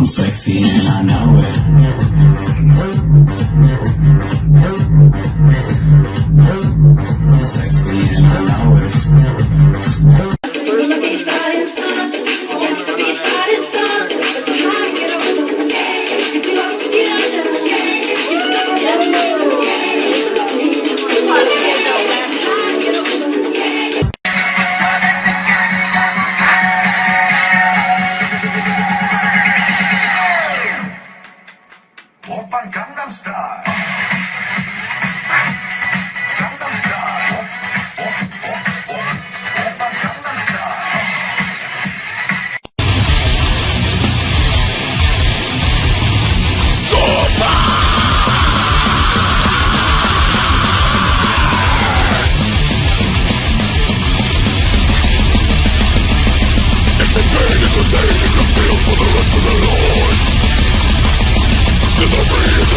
sexy and I know it. I'm sexy and I know it. Oppan Gangnam Style. Gangnam Style. Oppan Gangnam Style. It's a pain, it's a day, it's a feel for the rest of the Lord. Misery and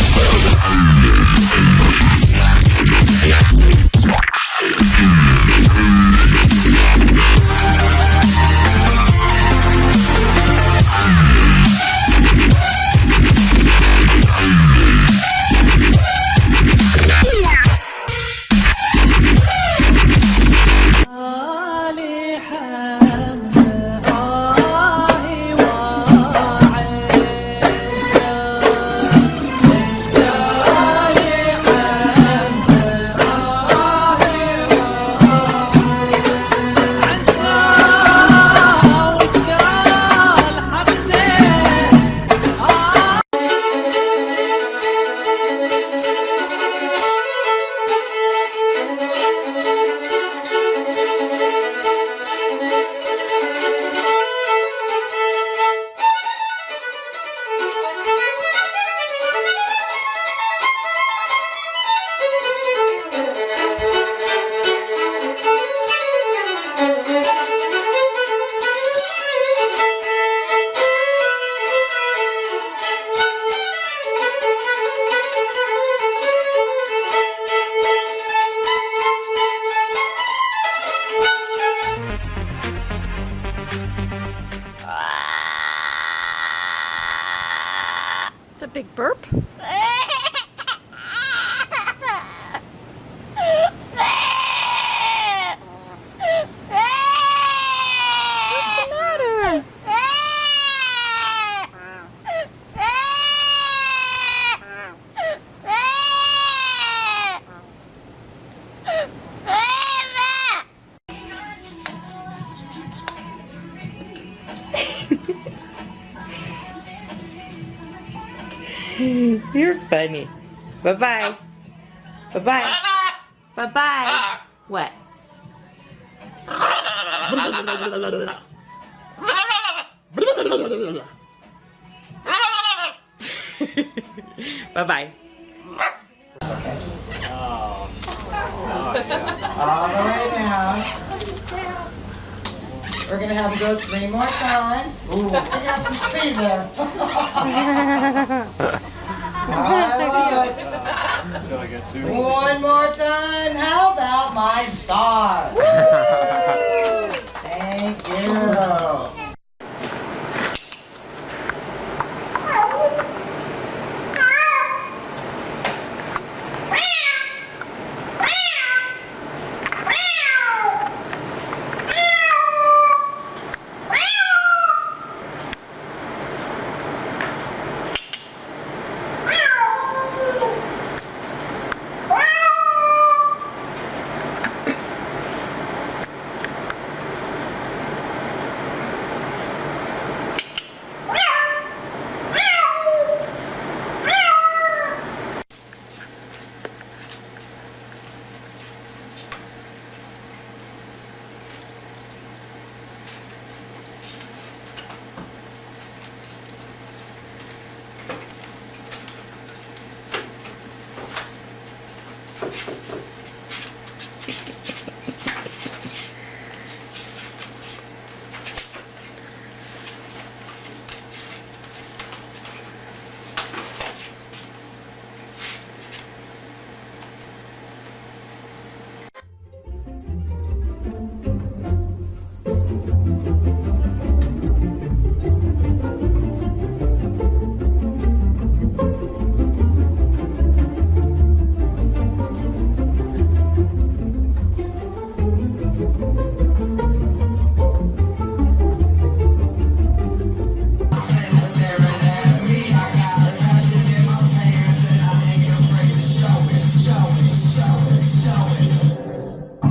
It's a big burp. What's the matter? You're funny. Bye-bye. Bye-bye. Bye-bye. What? Bye-bye. All right now. We're going to have to go 3 more times. Ooh, we got some speed there. One more time. How about my star? Thank you.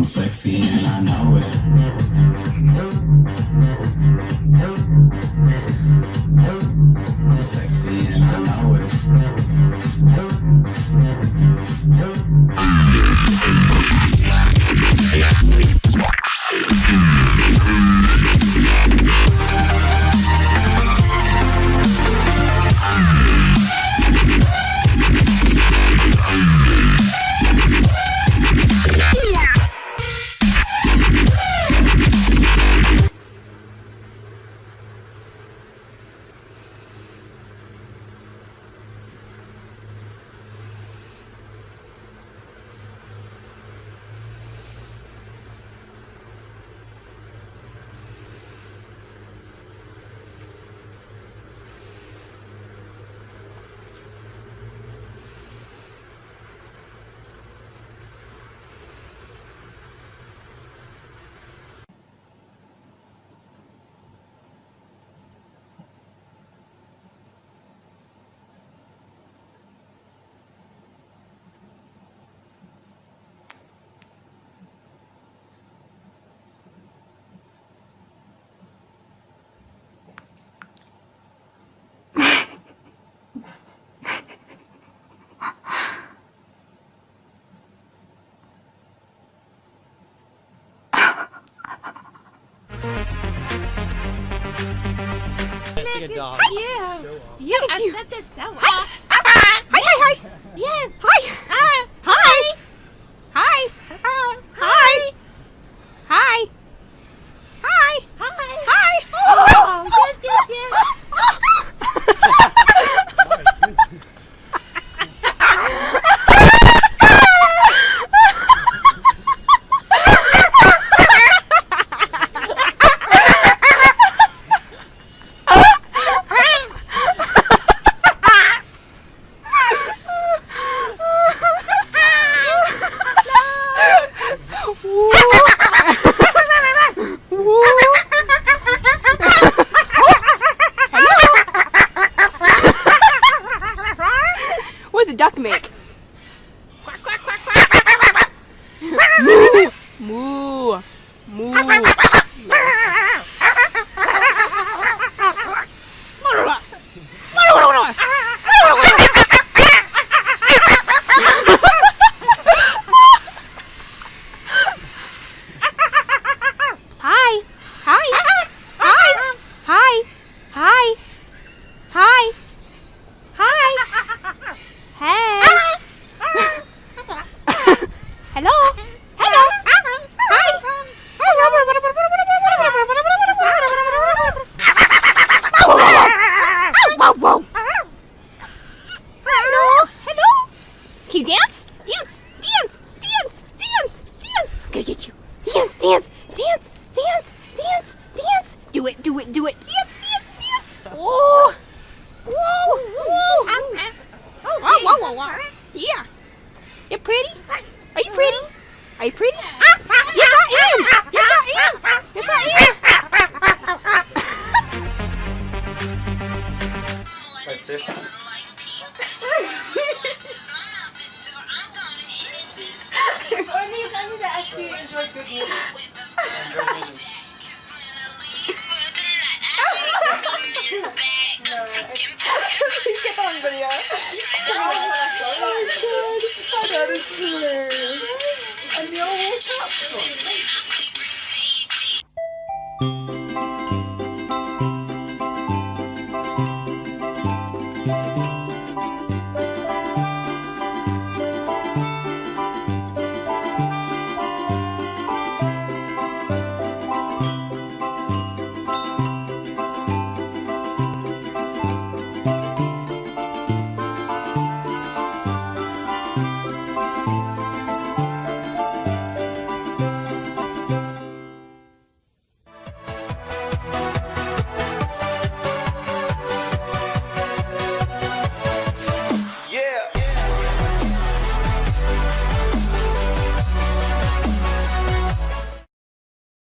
I'm sexy and I know it. I'm sexy and I know it. Like a dog. Yeah. You, Look at you. That's it. So Hi. Hi, hi, hi. Yes. Hi. Hi. Hi. Hi. Hi. Hi. Hi. Hi. Oh, yes, yes, yes. What does a duck make? Moo. Moo. Moo. Hi. Hi. Hi. Hi. Hi. Hi. Hi. Hey. Hello. Hello. Hi. Hello. Hello. Can you dance? Dance. Dance. Dance. Dance. Dance. I'm gonna get you. Dance. Dance. Dance. Dance. Dance. Dance. Do it. Do it. Do it. Dance. Dance. Dance. Whoa. Whoa. Whoa. Whoa. Whoa. Whoa. Whoa. Yeah. You pretty? Are you pretty? Are you pretty? Yes, I am. Yes, I am. Yes, I am. Right there. Get on video. Oh my god, that is hilarious. And they all walked up.